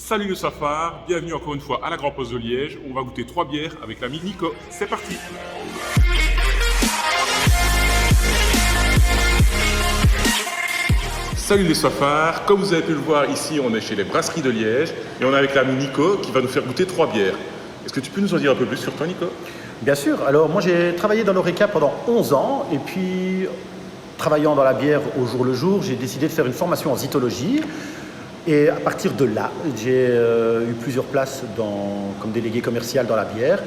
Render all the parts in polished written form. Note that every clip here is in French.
Salut le Safar, bienvenue encore une fois à la Grand Poste de Liège. On va goûter 3 bières avec l'ami Nico. C'est parti! Salut les Safars, comme vous avez pu le voir ici, on est chez les Brasseries de Liège et on est avec l'ami Nico qui va nous faire goûter 3 bières. Est-ce que tu peux nous en dire un peu plus sur toi, Nico? Bien sûr. Alors moi j'ai travaillé dans l'Horeca pendant 11 ans et puis travaillant dans la bière au jour le jour, j'ai décidé de faire une formation en zytologie. Et à partir de là, j'ai eu plusieurs places comme délégué commercial dans la bière.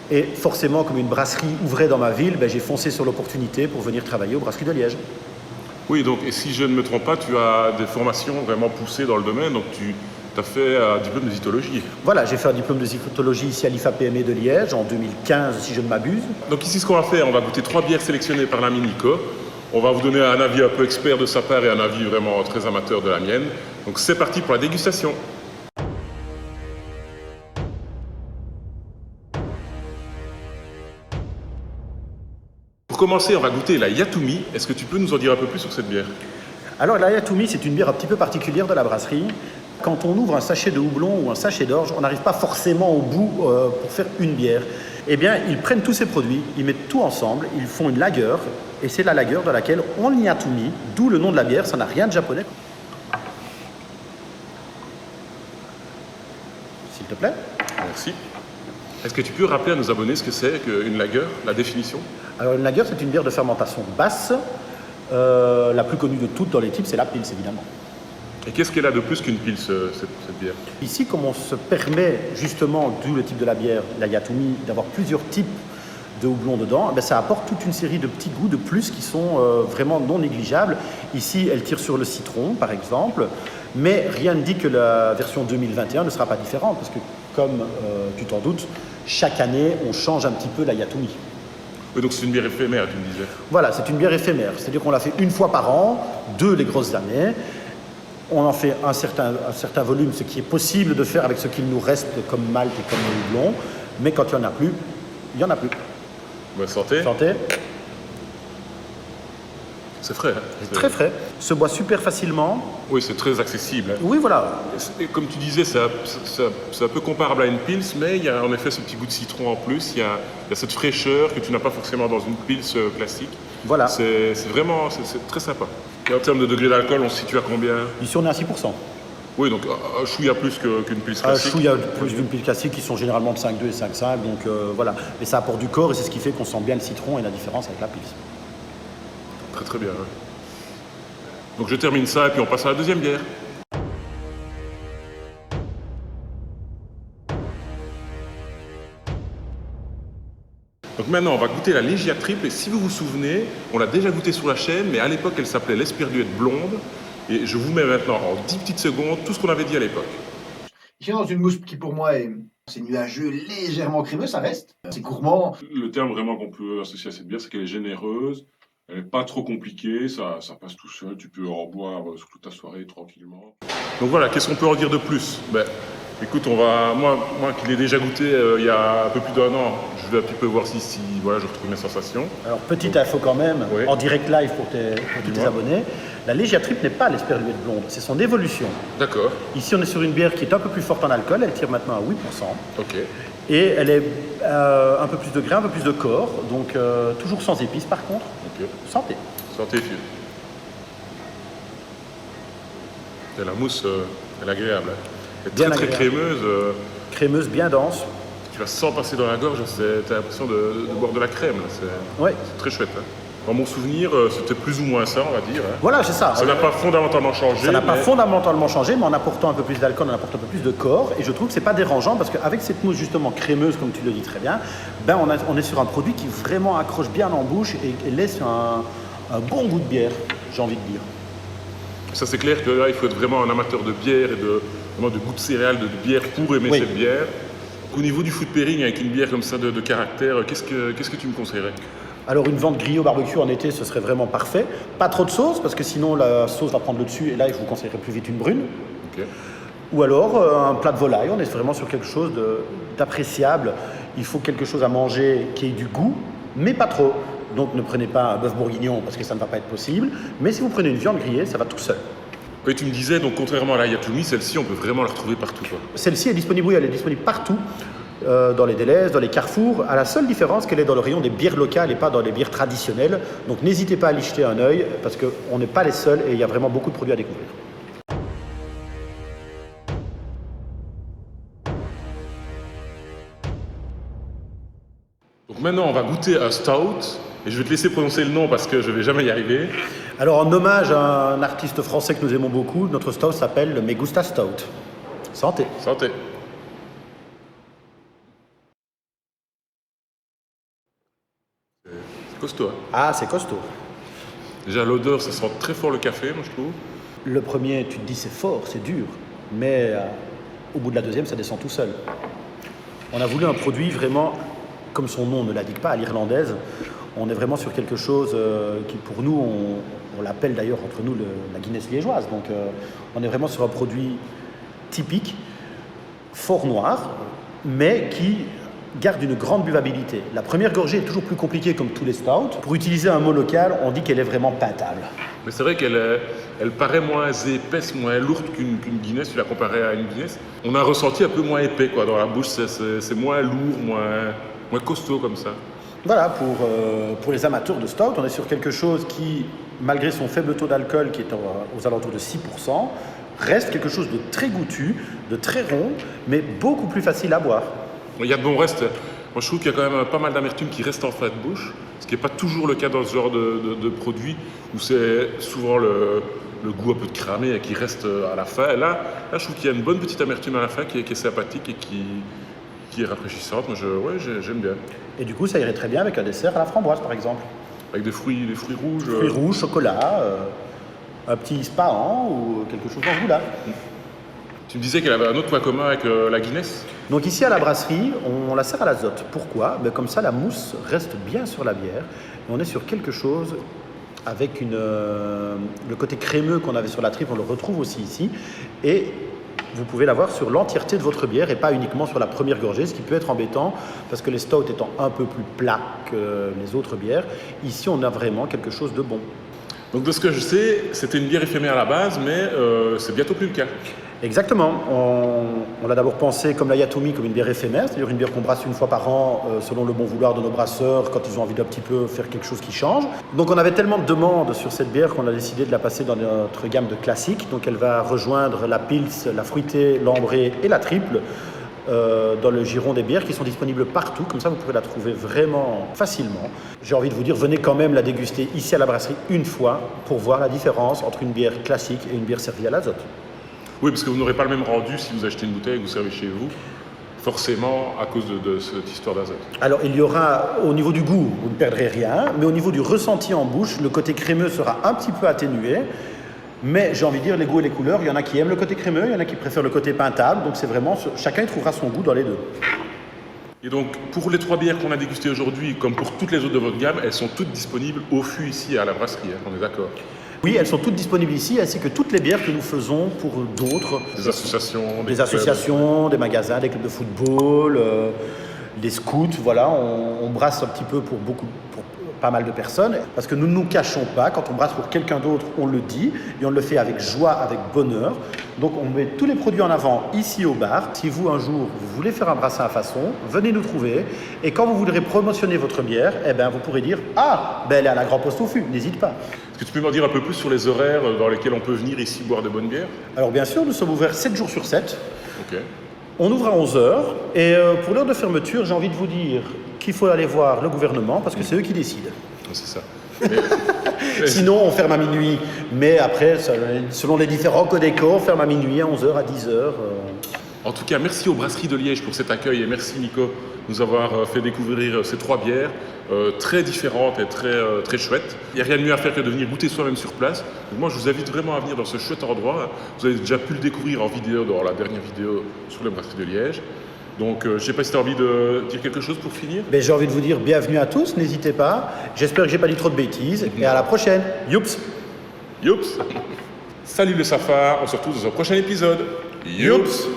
Et forcément, comme une brasserie ouvrait dans ma ville, j'ai foncé sur l'opportunité pour venir travailler aux Brasseries de Liège. Oui, donc, et si je ne me trompe pas, tu as des formations vraiment poussées dans le domaine, donc tu as fait un diplôme de zytologie. Voilà, j'ai fait un diplôme de zytologie ici à l'IFA-PME de Liège en 2015, si je ne m'abuse. Donc ici, ce qu'on va faire, on va goûter 3 bières sélectionnées par l'ami Nico. On va vous donner un avis un peu expert de sa part et un avis vraiment très amateur de la mienne. Donc c'est parti pour la dégustation. Pour commencer, on va goûter la Yatoumi. Est-ce que tu peux nous en dire un peu plus sur cette bière? Alors la Yatoumi, c'est une bière un petit peu particulière de la brasserie. Quand on ouvre un sachet de houblon ou un sachet d'orge, on n'arrive pas forcément au bout pour faire une bière. Eh bien, ils prennent tous ces produits, ils mettent tout ensemble, ils font une lager, et c'est la lager dans laquelle on Yatoumi, d'où le nom de la bière, ça n'a rien de japonais. S'il te plaît. Merci. Est-ce que tu peux rappeler à nos abonnés ce que c'est qu'une lager, la définition? Alors une lager, c'est une bière de fermentation basse. La plus connue de toutes dans les types, c'est la Pils, évidemment. Et qu'est-ce qu'elle a de plus qu'une Pils, cette bière? Ici, comme on se permet, justement, d'où le type de la bière, la Yatoumi, d'avoir plusieurs types de houblon dedans, ça apporte toute une série de petits goûts de plus qui sont vraiment non négligeables. Ici, elle tire sur le citron, par exemple, mais rien ne dit que la version 2021 ne sera pas différente, parce que, comme tu t'en doutes, chaque année, on change un petit peu la Yatoumi. Oui, donc c'est une bière éphémère, tu me disais. Voilà, c'est une bière éphémère, c'est-à-dire qu'on la fait une fois par an, les grosses années. On en fait un certain volume, ce qui est possible de faire avec ce qu'il nous reste comme malt et comme houblon, mais quand il n'y en a plus, il n'y en a plus. Bonne santé. Santé. C'est frais. Hein, c'est très frais. Se boit super facilement. Oui, c'est très accessible. Hein. Oui, voilà. Et comme tu disais, c'est un peu comparable à une Pils, mais il y a en effet ce petit goût de citron en plus. Il y a cette fraîcheur que tu n'as pas forcément dans une Pils classique. Voilà. C'est vraiment très sympa. Et en termes de degré d'alcool, on se situe à combien? Ici, on est à 6%. Oui, donc un chouïa plus qu'une Pils classique. Un chouïa plus d'une Pils classique qui sont généralement de 5,2 et 5,5. Donc voilà. Mais ça apporte du corps et c'est ce qui fait qu'on sent bien le citron et la différence avec la Pils. Très très bien. Ouais. Donc je termine ça et puis on passe à la deuxième bière. Donc maintenant on va goûter la Legia Triple et si vous vous souvenez, on l'a déjà goûté sur la chaîne, mais à l'époque elle s'appelait l'Esperduette Blonde. Et je vous mets maintenant en 10 petites secondes tout ce qu'on avait dit à l'époque. J'ai dans une mousse qui pour moi c'est nuageux, légèrement crémeux, ça reste. C'est gourmand. Le terme vraiment qu'on peut associer à cette bière, c'est qu'elle est généreuse. Elle n'est pas trop compliquée, ça passe tout seul, tu peux en boire sur toute ta soirée tranquillement. Donc voilà, qu'est-ce qu'on peut en dire de plus? Écoute, moi qui l'ai déjà goûté il y a un peu plus d'1 an, je vais un petit peu voir si voilà, je retrouve mes sensations. Alors petite info quand même, oui. En direct live pour tous tes abonnés, la Legia Triple n'est pas l'Esperduette Blonde, c'est son évolution. D'accord. Ici on est sur une bière qui est un peu plus forte en alcool, elle tire maintenant à 8%. Ok. Et elle est un peu plus de grain, un peu plus de corps, donc toujours sans épices par contre. Ok. Santé. Santé, Phil. Et la mousse, elle est agréable. Hein. Elle est très crémeuse. Crémeuse, bien dense. Tu la sens passer dans la gorge, tu as l'impression de boire de la crème. C'est très chouette. Hein. Dans mon souvenir, c'était plus ou moins ça, on va dire. Hein. Voilà, c'est ça. Ça n'a pas fondamentalement changé. Ça n'a pas fondamentalement changé, mais en apportant un peu plus d'alcool, on apporte un peu plus de corps. Et je trouve que c'est pas dérangeant parce qu'avec cette mousse justement crémeuse, comme tu le dis très bien, on est sur un produit qui vraiment accroche bien en bouche et laisse un bon goût de bière, j'ai envie de dire. Ça c'est clair que là, il faut être vraiment un amateur de bière et de goût de céréales, de bière pour aimer cette bière. Au niveau du food pairing avec une bière comme ça de caractère, qu'est-ce que tu me conseillerais? Alors une viande grillée au barbecue en été, ce serait vraiment parfait. Pas trop de sauce, parce que sinon la sauce va prendre le dessus, et là je vous conseillerais plus vite une brune. Okay. Ou alors un plat de volaille, on est vraiment sur quelque chose d'appréciable. Il faut quelque chose à manger qui ait du goût, mais pas trop. Donc ne prenez pas un bœuf bourguignon, parce que ça ne va pas être possible. Mais si vous prenez une viande grillée, ça va tout seul. Oui, tu me disais, donc contrairement à la Yatoumi, celle-ci, on peut vraiment la retrouver partout, quoi. Celle-ci est disponible, oui, elle est disponible partout, dans les Delhaize, dans les carrefours, à la seule différence qu'elle est dans le rayon des bières locales et pas dans les bières traditionnelles. Donc n'hésitez pas à y jeter un œil, parce qu'on n'est pas les seuls et il y a vraiment beaucoup de produits à découvrir. Donc maintenant, on va goûter un stout, et je vais te laisser prononcer le nom parce que je vais jamais y arriver. Alors en hommage à un artiste français que nous aimons beaucoup, notre stout s'appelle le Me Gusta Stout. Santé. Santé. C'est costaud, hein. Ah, c'est costaud. Déjà, l'odeur, ça sent très fort le café, moi, je trouve. Le premier, tu te dis c'est fort, c'est dur, mais au bout de la deuxième, ça descend tout seul. On a voulu un produit vraiment, comme son nom ne l'indique pas, à l'irlandaise. On est vraiment sur quelque chose qui, pour nous, on l'appelle d'ailleurs entre nous la Guinness liégeoise. Donc, on est vraiment sur un produit typique, fort noir, mais qui garde une grande buvabilité. La première gorgée est toujours plus compliquée comme tous les stouts. Pour utiliser un mot local, on dit qu'elle est vraiment pintable. Mais c'est vrai qu'elle elle paraît moins épaisse, moins lourde qu'une Guinness, tu l'as comparée à une Guinness. On a un ressenti un peu moins épais, quoi, dans la bouche, c'est moins lourd, moins costaud comme ça. Voilà, pour les amateurs de stout, on est sur quelque chose qui, malgré son faible taux d'alcool qui est aux alentours de 6%, reste quelque chose de très goûtu, de très rond, mais beaucoup plus facile à boire. Il y a de bons restes. Moi, je trouve qu'il y a quand même pas mal d'amertume qui reste en fin de bouche, ce qui n'est pas toujours le cas dans ce genre de produit, où c'est souvent le goût un peu de cramé et qui reste à la fin. Et là, je trouve qu'il y a une bonne petite amertume à la fin qui est sympathique et qui est rafraîchissante. Moi, j'aime bien. Et du coup, ça irait très bien avec un dessert à la framboise, par exemple. Avec des fruits rouges. Fruits rouges, chocolat, un petit spahan ou quelque chose dans ce goût-là. Tu me disais qu'elle avait un autre point commun avec la Guinness. Donc ici à la brasserie, on la sert à l'azote. Pourquoi ? Comme ça, la mousse reste bien sur la bière. Et on est sur quelque chose avec le côté crémeux qu'on avait sur la tripe, on le retrouve aussi ici. Et vous pouvez l'avoir sur l'entièreté de votre bière et pas uniquement sur la première gorgée, ce qui peut être embêtant parce que les stouts étant un peu plus plats que les autres bières, ici on a vraiment quelque chose de bon. Donc de ce que je sais, c'était une bière éphémère à la base, mais c'est bientôt plus le cas. Exactement. On l'a d'abord pensé comme la Yatoumi, comme une bière éphémère, c'est-à-dire une bière qu'on brasse une fois par an selon le bon vouloir de nos brasseurs quand ils ont envie d'un petit peu faire quelque chose qui change. Donc on avait tellement de demandes sur cette bière qu'on a décidé de la passer dans notre gamme de classiques. Donc elle va rejoindre la Pils, la fruitée, l'ambrée et la triple dans le giron des bières qui sont disponibles partout. Comme ça, vous pouvez la trouver vraiment facilement. J'ai envie de vous dire, venez quand même la déguster ici à la brasserie une fois pour voir la différence entre une bière classique et une bière servie à l'azote. Oui, parce que vous n'aurez pas le même rendu si vous achetez une bouteille et que vous servez chez vous, forcément à cause de cette histoire d'azote. Alors il y aura, au niveau du goût, vous ne perdrez rien, mais au niveau du ressenti en bouche, le côté crémeux sera un petit peu atténué. Mais j'ai envie de dire, les goûts et les couleurs, il y en a qui aiment le côté crémeux, il y en a qui préfèrent le côté pintable, donc c'est vraiment, chacun y trouvera son goût dans les deux. Et donc, pour les 3 bières qu'on a dégustées aujourd'hui, comme pour toutes les autres de votre gamme, elles sont toutes disponibles au fût ici à la brasserie, hein, on est d'accord? Oui, elles sont toutes disponibles ici, ainsi que toutes les bières que nous faisons pour d'autres. Des associations, des associations, des magasins, des clubs de football, des scouts, voilà, on brasse un petit peu pour pas mal de personnes, parce que nous ne nous cachons pas, quand on brasse pour quelqu'un d'autre, on le dit, et on le fait avec joie, avec bonheur. Donc on met tous les produits en avant ici au bar. Si vous, un jour, vous voulez faire un brassin à façon, venez nous trouver, et quand vous voudrez promotionner votre bière, eh ben, vous pourrez dire « Ah, elle est à la Grand Poste au Fût », n'hésite pas. Est-ce que tu peux m'en dire un peu plus sur les horaires dans lesquels on peut venir ici boire de bonnes bières? Alors bien sûr, nous sommes ouverts 7 jours sur 7. Ok. On ouvre à 11h, et pour l'heure de fermeture, j'ai envie de vous dire qu'il faut aller voir le gouvernement, parce que c'est eux qui décident. C'est ça. Sinon, on ferme à minuit. Mais après, selon les différents codécos, on ferme à minuit, à 11h, à 10h. En tout cas, merci aux Brasseries de Liège pour cet accueil et merci Nico de nous avoir fait découvrir ces 3 bières très différentes et très chouettes. Il n'y a rien de mieux à faire que de venir goûter soi-même sur place. Donc moi, je vous invite vraiment à venir dans ce chouette endroit. Vous avez déjà pu le découvrir en vidéo dans la dernière vidéo sur les Brasseries de Liège. Donc, je ne sais pas si tu as envie de dire quelque chose pour finir. J'ai envie de vous dire bienvenue à tous, n'hésitez pas. J'espère que j'ai pas dit trop de bêtises. Et à la prochaine. Youps. Youps. Salut le Safar, on se retrouve dans un prochain épisode. Youps.